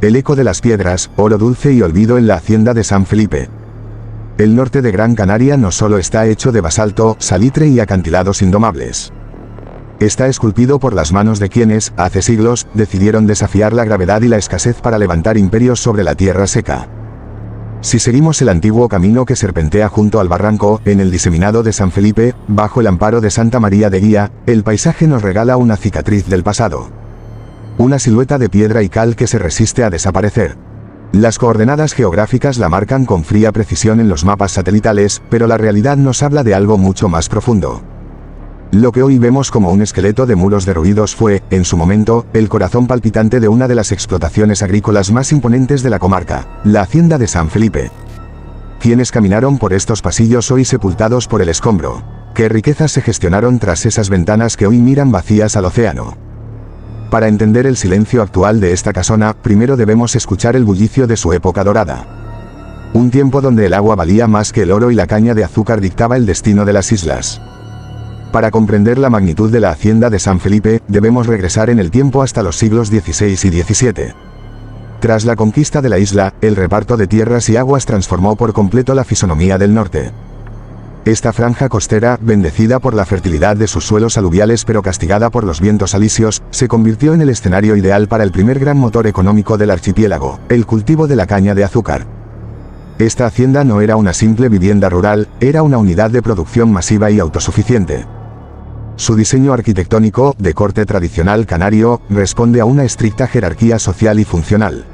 El eco de las piedras, oro dulce y olvido en la hacienda de San Felipe. El norte de Gran Canaria no solo está hecho de basalto, salitre y acantilados indomables. Está esculpido por las manos de quienes, hace siglos, decidieron desafiar la gravedad y la escasez para levantar imperios sobre la tierra seca. Si seguimos el antiguo camino que serpentea junto al barranco, en el diseminado de San Felipe, bajo el amparo de Santa María de Guía, el paisaje nos regala una cicatriz del pasado. Una silueta de piedra y cal que se resiste a desaparecer. Las coordenadas geográficas la marcan con fría precisión en los mapas satelitales, pero la realidad nos habla de algo mucho más profundo. Lo que hoy vemos como un esqueleto de muros derruidos fue, en su momento, el corazón palpitante de una de las explotaciones agrícolas más imponentes de la comarca, la hacienda de San Felipe. Quienes caminaron por estos pasillos hoy sepultados por el escombro. ¿Qué riquezas se gestionaron tras esas ventanas que hoy miran vacías al océano? Para entender el silencio actual de esta casona, primero debemos escuchar el bullicio de su época dorada. Un tiempo donde el agua valía más que el oro y la caña de azúcar dictaba el destino de las islas. Para comprender la magnitud de la hacienda de San Felipe, debemos regresar en el tiempo hasta los siglos XVI y XVII. Tras la conquista de la isla, el reparto de tierras y aguas transformó por completo la fisonomía del norte. Esta franja costera, bendecida por la fertilidad de sus suelos aluviales pero castigada por los vientos alisios, se convirtió en el escenario ideal para el primer gran motor económico del archipiélago, el cultivo de la caña de azúcar. Esta hacienda no era una simple vivienda rural, era una unidad de producción masiva y autosuficiente. Su diseño arquitectónico, de corte tradicional canario, responde a una estricta jerarquía social y funcional.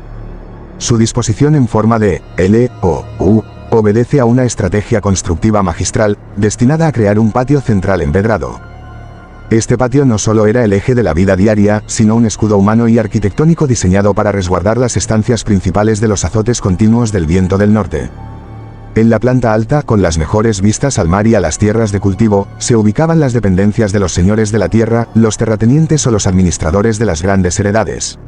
Su disposición en forma de L o U obedece a una estrategia constructiva magistral, destinada a crear un patio central empedrado. Este patio no solo era el eje de la vida diaria, sino un escudo humano y arquitectónico diseñado para resguardar las estancias principales de los azotes continuos del viento del norte. En la planta alta, con las mejores vistas al mar y a las tierras de cultivo, se ubicaban las dependencias de los señores de la tierra, los terratenientes o los administradores de las grandes heredades.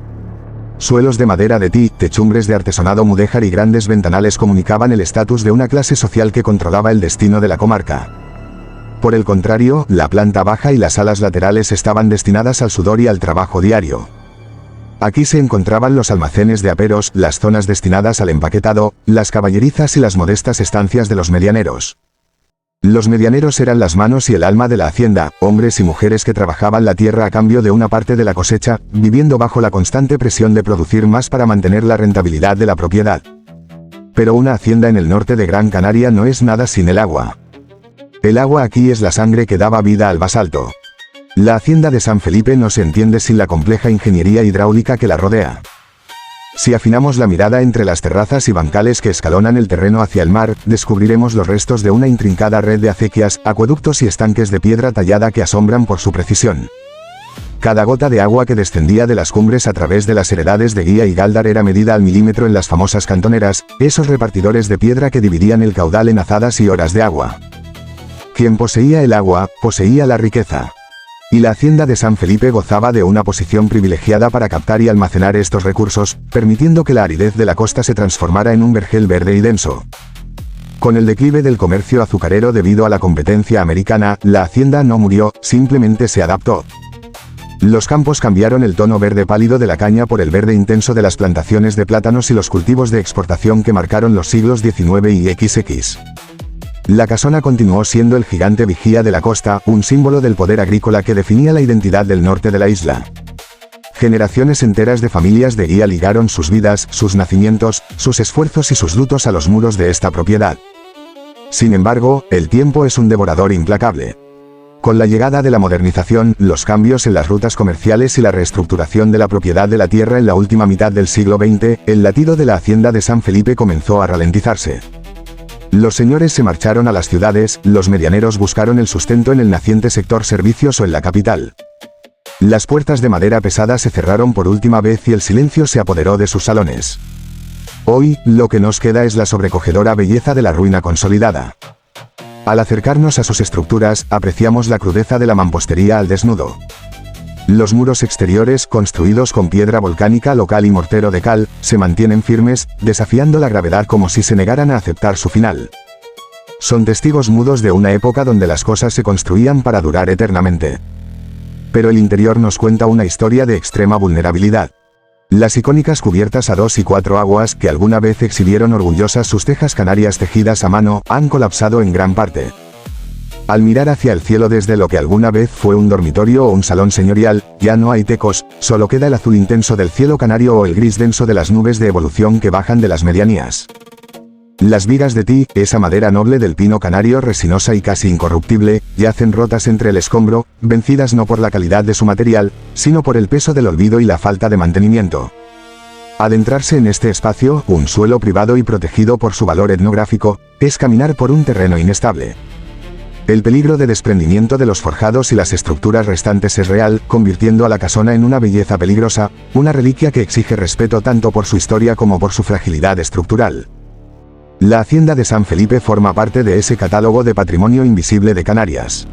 Suelos de madera de tí, techumbres de artesonado mudéjar y grandes ventanales comunicaban el estatus de una clase social que controlaba el destino de la comarca. Por el contrario, la planta baja y las salas laterales estaban destinadas al sudor y al trabajo diario. Aquí se encontraban los almacenes de aperos, las zonas destinadas al empaquetado, las caballerizas y las modestas estancias de los medianeros. Los medianeros eran las manos y el alma de la hacienda, hombres y mujeres que trabajaban la tierra a cambio de una parte de la cosecha, viviendo bajo la constante presión de producir más para mantener la rentabilidad de la propiedad. Pero una hacienda en el norte de Gran Canaria no es nada sin el agua. El agua aquí es la sangre que daba vida al basalto. La hacienda de San Felipe no se entiende sin la compleja ingeniería hidráulica que la rodea. Si afinamos la mirada entre las terrazas y bancales que escalonan el terreno hacia el mar, descubriremos los restos de una intrincada red de acequias, acueductos y estanques de piedra tallada que asombran por su precisión. Cada gota de agua que descendía de las cumbres a través de las heredades de Guía y Gáldar era medida al milímetro en las famosas cantoneras, esos repartidores de piedra que dividían el caudal en azadas y horas de agua. Quien poseía el agua, poseía la riqueza. Y la hacienda de San Felipe gozaba de una posición privilegiada para captar y almacenar estos recursos, permitiendo que la aridez de la costa se transformara en un vergel verde y denso. Con el declive del comercio azucarero debido a la competencia americana, la hacienda no murió, simplemente se adaptó. Los campos cambiaron el tono verde pálido de la caña por el verde intenso de las plantaciones de plátanos y los cultivos de exportación que marcaron los siglos XIX y XX. La casona continuó siendo el gigante vigía de la costa, un símbolo del poder agrícola que definía la identidad del norte de la isla. Generaciones enteras de familias de Guía ligaron sus vidas, sus nacimientos, sus esfuerzos y sus lutos a los muros de esta propiedad. Sin embargo, el tiempo es un devorador implacable. Con la llegada de la modernización, los cambios en las rutas comerciales y la reestructuración de la propiedad de la tierra en la última mitad del siglo XX, el latido de la hacienda de San Felipe comenzó a ralentizarse. Los señores se marcharon a las ciudades, los medianeros buscaron el sustento en el naciente sector servicios o en la capital. Las puertas de madera pesada se cerraron por última vez y el silencio se apoderó de sus salones. Hoy, lo que nos queda es la sobrecogedora belleza de la ruina consolidada. Al acercarnos a sus estructuras, apreciamos la crudeza de la mampostería al desnudo. Los muros exteriores, construidos con piedra volcánica local y mortero de cal, se mantienen firmes, desafiando la gravedad como si se negaran a aceptar su final. Son testigos mudos de una época donde las cosas se construían para durar eternamente. Pero el interior nos cuenta una historia de extrema vulnerabilidad. Las icónicas cubiertas a 2 y 4 aguas que alguna vez exhibieron orgullosas sus tejas canarias tejidas a mano, han colapsado en gran parte. Al mirar hacia el cielo desde lo que alguna vez fue un dormitorio o un salón señorial, ya no hay tecos, solo queda el azul intenso del cielo canario o el gris denso de las nubes de evolución que bajan de las medianías. Las vigas de ti, esa madera noble del pino canario resinosa y casi incorruptible, yacen rotas entre el escombro, vencidas no por la calidad de su material, sino por el peso del olvido y la falta de mantenimiento. Adentrarse en este espacio, un suelo privado y protegido por su valor etnográfico, es caminar por un terreno inestable. El peligro de desprendimiento de los forjados y las estructuras restantes es real, convirtiendo a la casona en una belleza peligrosa, una reliquia que exige respeto tanto por su historia como por su fragilidad estructural. La hacienda de San Felipe forma parte de ese catálogo de patrimonio invisible de Canarias.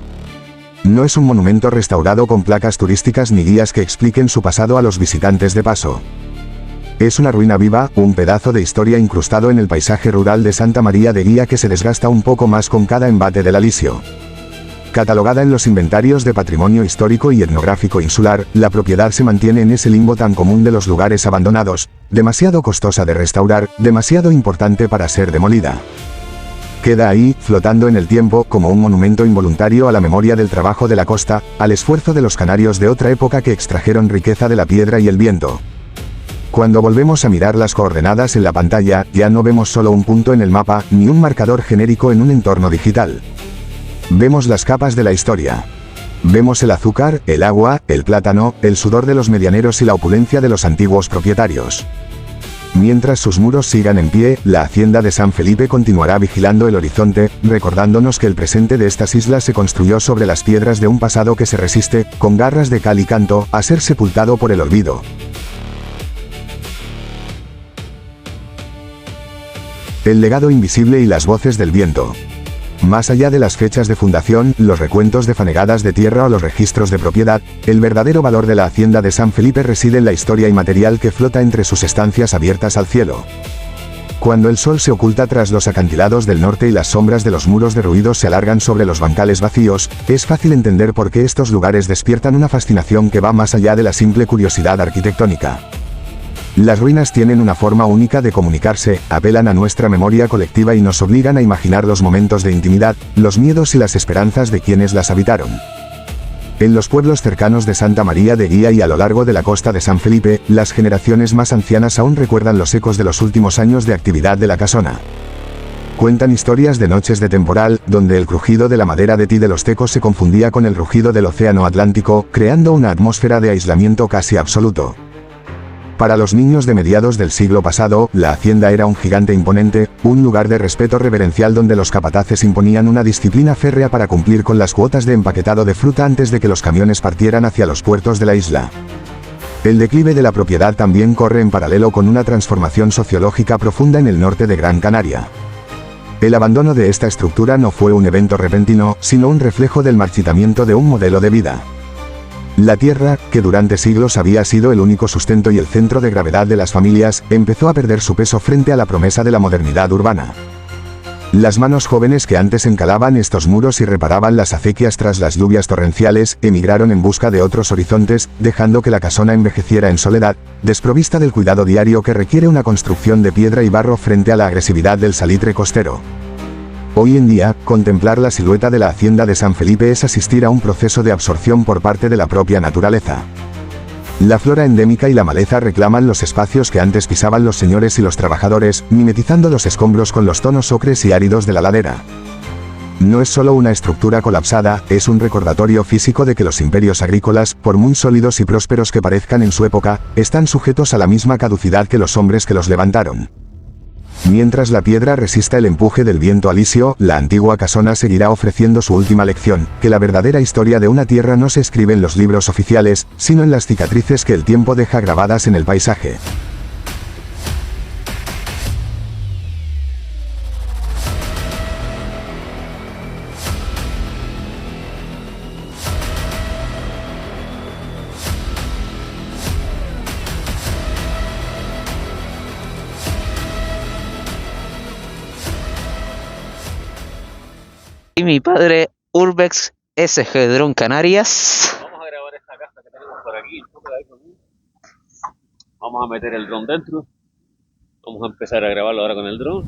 No es un monumento restaurado con placas turísticas ni guías que expliquen su pasado a los visitantes de paso. Es una ruina viva, un pedazo de historia incrustado en el paisaje rural de Santa María de Guía que se desgasta un poco más con cada embate del alisio. Catalogada en los inventarios de patrimonio histórico y etnográfico insular, la propiedad se mantiene en ese limbo tan común de los lugares abandonados, demasiado costosa de restaurar, demasiado importante para ser demolida. Queda ahí, flotando en el tiempo, como un monumento involuntario a la memoria del trabajo de la costa, al esfuerzo de los canarios de otra época que extrajeron riqueza de la piedra y el viento. Cuando volvemos a mirar las coordenadas en la pantalla, ya no vemos solo un punto en el mapa, ni un marcador genérico en un entorno digital. Vemos las capas de la historia. Vemos el azúcar, el agua, el plátano, el sudor de los medianeros y la opulencia de los antiguos propietarios. Mientras sus muros sigan en pie, la hacienda de San Felipe continuará vigilando el horizonte, recordándonos que el presente de estas islas se construyó sobre las piedras de un pasado que se resiste, con garras de cal y canto, a ser sepultado por el olvido. El legado invisible y las voces del viento. Más allá de las fechas de fundación, los recuentos de fanegadas de tierra o los registros de propiedad, el verdadero valor de la hacienda de San Felipe reside en la historia inmaterial que flota entre sus estancias abiertas al cielo. Cuando el sol se oculta tras los acantilados del norte y las sombras de los muros derruidos se alargan sobre los bancales vacíos, es fácil entender por qué estos lugares despiertan una fascinación que va más allá de la simple curiosidad arquitectónica. Las ruinas tienen una forma única de comunicarse, apelan a nuestra memoria colectiva y nos obligan a imaginar los momentos de intimidad, los miedos y las esperanzas de quienes las habitaron. En los pueblos cercanos de Santa María de Guía y a lo largo de la costa de San Felipe, las generaciones más ancianas aún recuerdan los ecos de los últimos años de actividad de la casona. Cuentan historias de noches de temporal, donde el crujido de la madera de ti de los tecos se confundía con el rugido del océano Atlántico, creando una atmósfera de aislamiento casi absoluto. Para los niños de mediados del siglo pasado, la hacienda era un gigante imponente, un lugar de respeto reverencial donde los capataces imponían una disciplina férrea para cumplir con las cuotas de empaquetado de fruta antes de que los camiones partieran hacia los puertos de la isla. El declive de la propiedad también corre en paralelo con una transformación sociológica profunda en el norte de Gran Canaria. El abandono de esta estructura no fue un evento repentino, sino un reflejo del marchitamiento de un modelo de vida. La tierra, que durante siglos había sido el único sustento y el centro de gravedad de las familias, empezó a perder su peso frente a la promesa de la modernidad urbana. Las manos jóvenes que antes encalaban estos muros y reparaban las acequias tras las lluvias torrenciales, emigraron en busca de otros horizontes, dejando que la casona envejeciera en soledad, desprovista del cuidado diario que requiere una construcción de piedra y barro frente a la agresividad del salitre costero. Hoy en día, contemplar la silueta de la hacienda de San Felipe es asistir a un proceso de absorción por parte de la propia naturaleza. La flora endémica y la maleza reclaman los espacios que antes pisaban los señores y los trabajadores, mimetizando los escombros con los tonos ocres y áridos de la ladera. No es solo una estructura colapsada, es un recordatorio físico de que los imperios agrícolas, por muy sólidos y prósperos que parezcan en su época, están sujetos a la misma caducidad que los hombres que los levantaron. Mientras la piedra resista el empuje del viento alisio, la antigua casona seguirá ofreciendo su última lección, que la verdadera historia de una tierra no se escribe en los libros oficiales, sino en las cicatrices que el tiempo deja grabadas en el paisaje. Y mi padre, Urbex SG Dron Canarias. Vamos a grabar esta casa que tenemos por aquí. Vamos a meter el dron dentro. Vamos a empezar a grabarlo ahora con el dron.